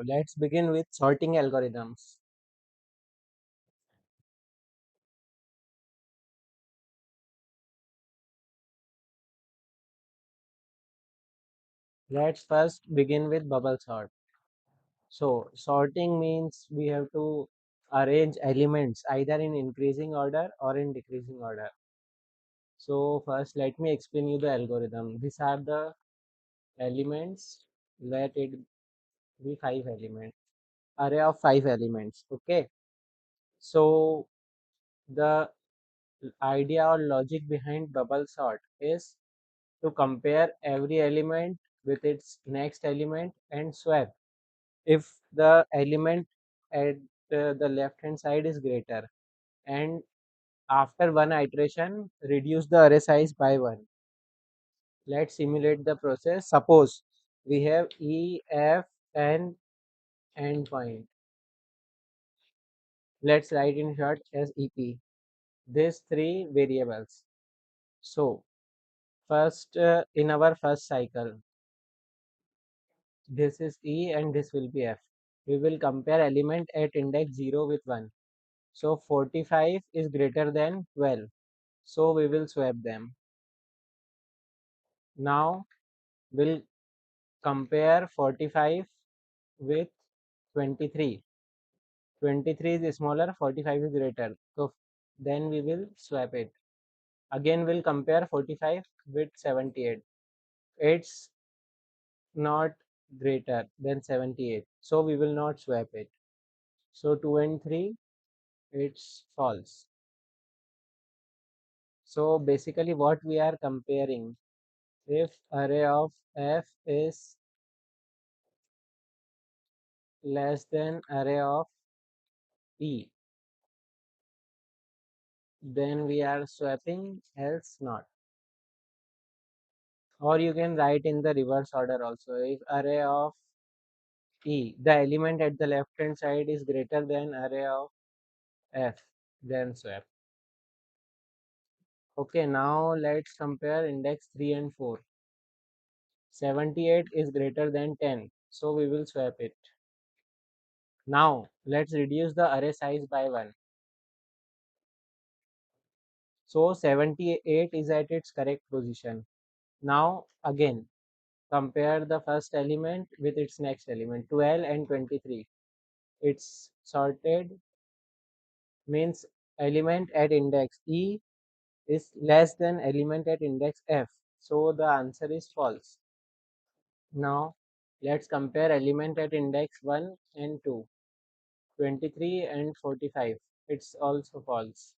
Let's begin with sorting algorithms. Let's first begin with bubble sort. So, sorting means we have to arrange elements either in increasing order or in decreasing order. So, first let me explain you the algorithm. These are the elements. Let it be five elements. Array of five elements. Okay. So, the idea or logic behind bubble sort is to compare every element with its next element and swap if the element at the left hand side is greater, and after one iteration reduce the array size by 1. Let's simulate the process. Suppose we have E, F, and endpoint. Let's write in short as EP. These three variables. So first, in our first cycle, this is E and this will be F. We will compare element at index 0 with 1. So 45 is greater than 12. So we will swap them. Now we'll compare 45 with 23. 23 is smaller, 45 is greater. So then we will swap it. Again we'll compare 45 with 78. It's not greater than 78. So we will not swap it. So 2 and 3, it's false. So basically what we are comparing, if array of F is less than array of E, then we are swapping, else not. Or you can write in the reverse order also. If array of E, the element at the left hand side is greater than array of F, then swap. Okay, now let's compare index 3 and 4. 78 is greater than 10, so we will swap it. Now let's reduce the array size by 1. So 78 is at its correct position. Now again compare the first element with its next element, 12 and 23. It's sorted, means element at index E is less than element at index F. So the answer is false. Now let's compare element at index 1 and 2, 23 and 45. It's also false.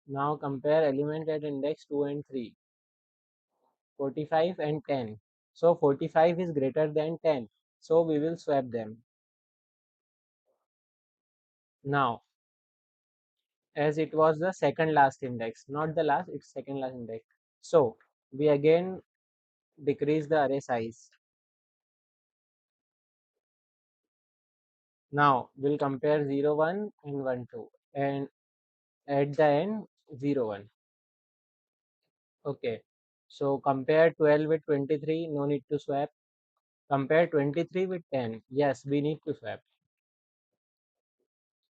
Now compare element at index 2 and 3, 45 and 10. So 45 is greater than 10. So we will swap them. Now, as it was the second last index, not the last, it's second last index. So we again decrease the array size. Now we'll compare 0, 1 and 1, 2, and at the end 0, 1. Okay. So compare 12 with 23, no need to swap. Compare 23 with 10. Yes, we need to swap.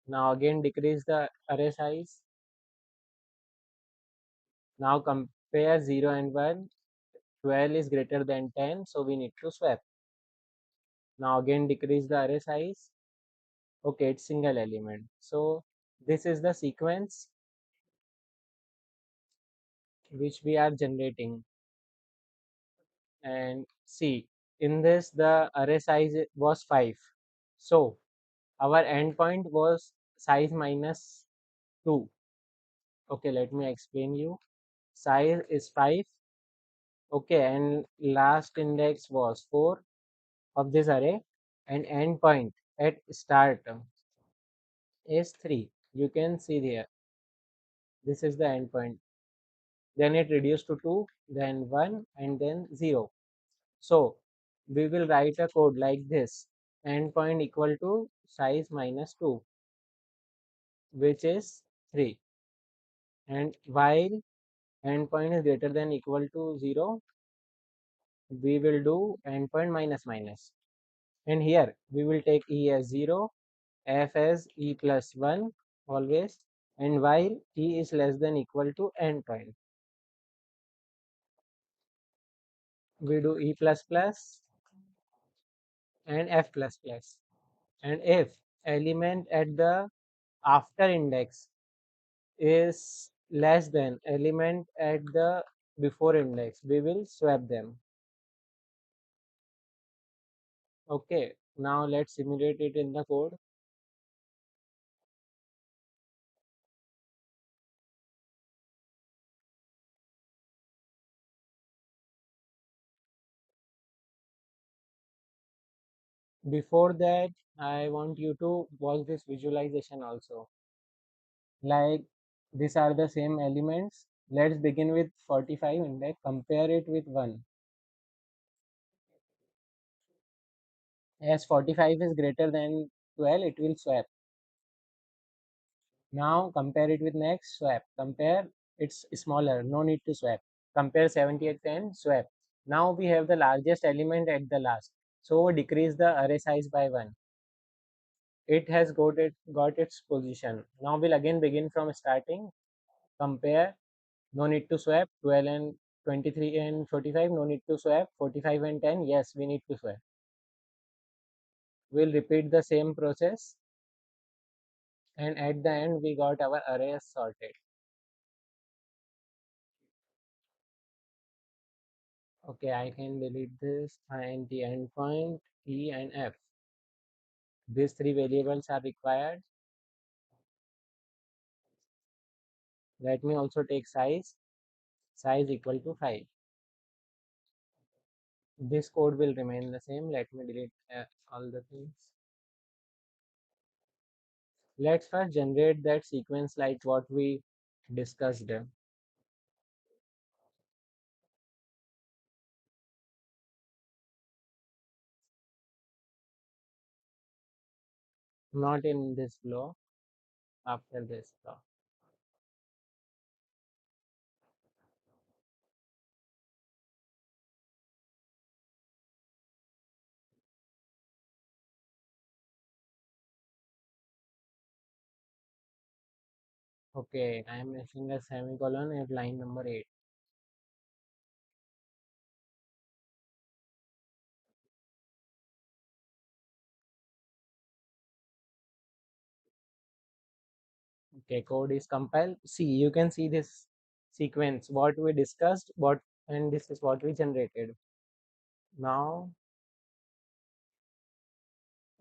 Now again decrease the array size. Now compare 0 and 1. 12 is greater than 10, so we need to swap. Now again decrease the array size. Okay, it's single element. So this is the sequence which we are generating. And see, in this the array size was 5. So our endpoint was size minus 2. Okay, let me explain you. Size is 5. Okay, and last index was 4 of this array, and endpoint at start is 3. You can see here. This is the endpoint. Then it reduced to 2, then 1, and then 0. So we will write a code like this: endpoint equal to size minus 2, which is 3. And while endpoint is greater than equal to 0, we will do endpoint minus minus. And here we will take E as 0, F as E plus 1 always, and while E is less than equal to n point, we do E plus plus and F plus plus. And if element at the after index is less than element at the before index, we will swap them. Okay, now let's simulate it in the code. Before that, I want you to watch this visualization also. Like these are the same elements. Let's begin with 45 index, compare it with 1. As 45 is greater than 12, it will swap. Now compare it with next, swap. Compare, it's smaller, no need to swap. Compare 78 10, swap. Now we have the largest element at the last. So decrease the array size by 1. It has got its position. Now we'll again begin from starting. Compare, no need to swap. 12 and 23 and 45, no need to swap. 45 and 10, yes, we need to swap. We'll repeat the same process, and at the end we got our arrays sorted. Okay, I can delete this and the endpoint E and F. These three variables are required. Let me also take size. Size equal to 5. This code will remain the same. Let me delete all the things. Let's first generate that sequence like what we discussed. Not in this flow, after this flow. Okay, I am missing a semicolon at line number 8. Okay, code is compiled. See, you can see this sequence, what we discussed, what, and this is what we generated. Now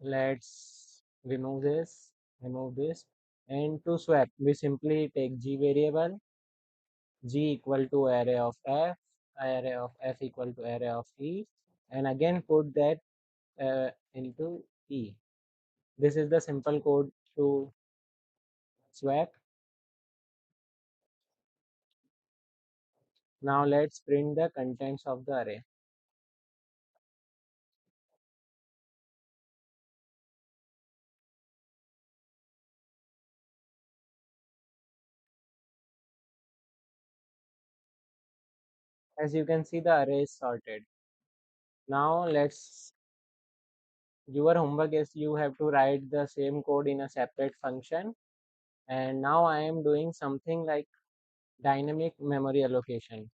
let's remove this, and to swap, we simply take G variable, G equal to array of F, array of F equal to array of E, and again put that into E. This is the simple code to swap. Now let's print the contents of the array. As you can see, the array is sorted. Now let's, your homework is you have to write the same code in a separate function. And now I am doing something like dynamic memory allocation.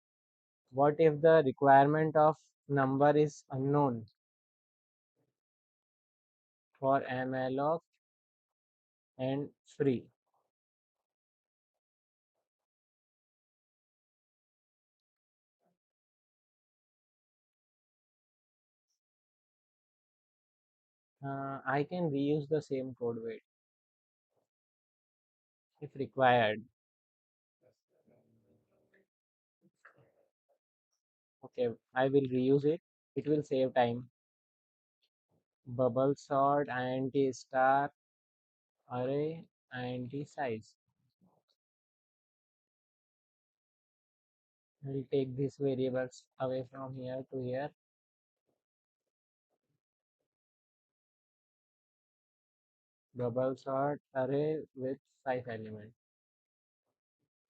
What if the requirement of number is unknown for malloc and free? I can reuse the same code weight if required. Okay, I will reuse it. It will save time. Bubble sort, int star, array, int size. I'll take these variables away from here to here. Bubble sort array with 5 elements.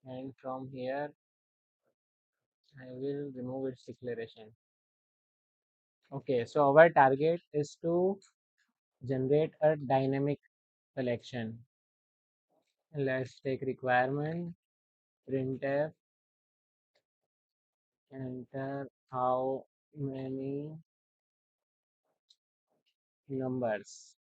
And from here, I will remove its declaration. Okay, so our target is to generate a dynamic collection. Let's take requirement, printf, enter how many numbers.